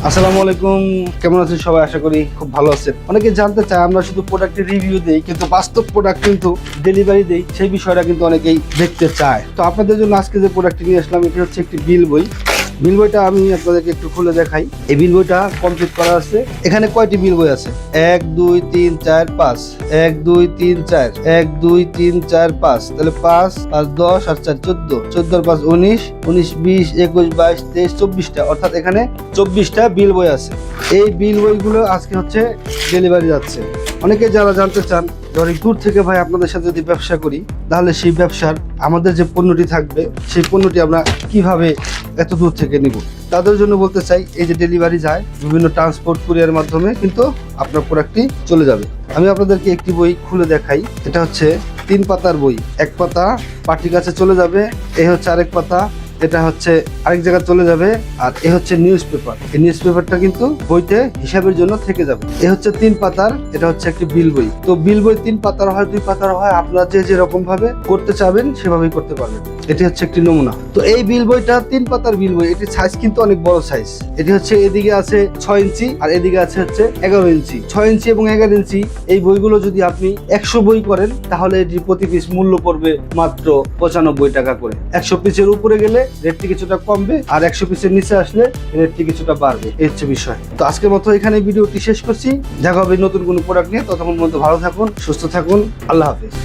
আসসালামু আলাইকুম, কেমন আছেন সবাই? আশা করি খুব ভালো আছেন। অনেকে জানতে চায় আমরা শুধু প্রোডাক্টের রিভিউ দেই, কিন্তু বাস্তব প্রোডাক্ট কিন্তু ডেলিভারি দেই, সেই বিষয়টা কিন্তু অনেকেই দেখতে চায়। তো আপনাদের জন্য আজকে যে প্রোডাক্টটি নিয়ে আসলাম, এটি হচ্ছে একটি বিল বই। বিল বইটা আমি আপনাদেরকে একটু খুলে দেখাই। এই বিল বইটা কমপ্লিট করা আছে। এখানে কয়টি বিল বই আছে? 1 2 3 4 5, 1 2 3 4, 1 2 3 4 5, তাহলে 5 5 10 আর 4 14, 14 5 19, 19 20 21 22 23 24টা, অর্থাৎ এখানে 24টা বিল বই আছে। এই বিল বইগুলো আজকে হচ্ছে ডেলিভারি যাচ্ছে। অনেকে যারা জানতে চান অনেক দূর থেকে ভাই আপনাদের সাথে যদি ব্যবসা করি, তাহলে সেই ব্যবসার আমাদের যে পণ্যটি থাকবে, সেই পণ্যটি আমরা কিভাবে এত দূর থেকে নিব, তাদের জন্য বলতে চাই এই যে ডেলিভারি যায় বিভিন্ন ট্রান্সপোর্ট কুরিয়ার মাধ্যমে, কিন্তু আপনার প্রোডাক্টটি চলে যাবে। আমি আপনাদেরকে একটি বই খুলে দেখাই। এটা হচ্ছে 3 পাতার বই। এক পাতা পার্টির কাছে চলে যাবে, এই হচ্ছে আরেক পাতা, এটা হচ্ছে আরেক জায়গায় চলে যাবে, আর এ হচ্ছে নিউজ পেপার। এই নিউজ পেপারটা কিন্তু বইতে হিসাবের জন্য থেকে যাবে। এ হচ্ছে 3 পাতার, এটা হচ্ছে একটি বিল বই। তো বিল বই 3 পাতার হয় 2 পাতার হয়, আপনারা যে যেরকম ভাবে করতে চাবেন সেভাবেই করতে পারবেন। এটি হচ্ছে একটি নমুনা। তো এই বিল বইটা 3 পাতার বিল বই, এটি সাইজ কিন্তু অনেক বড় সাইজ। এটি হচ্ছে এদিকে আছে 6 ইঞ্চি আর এদিকে আছে হচ্ছে 11 ইঞ্চি। 6 ইঞ্চি এবং 11 ইঞ্চি এই বইগুলো যদি আপনি 100 বই করেন, তাহলে এটির প্রতি পিস মূল্য পড়বে মাত্র 95 টাকা করে। 100 পিসের উপরে গেলে রেটটি কিছুটা কমবে, আর 100 পিসের নিচে আসলে রেটটি কিছুটা বাড়বে। এই হচ্ছে বিষয়। তো আজকের মতো এখানে ভিডিওটি শেষ করছি। দেখা হবে নতুন কোনো প্রোডাক্ট নিয়ে। ততক্ষণ পর্যন্ত ভালো থাকুন, সুস্থ থাকুন। আল্লাহ হাফেজ।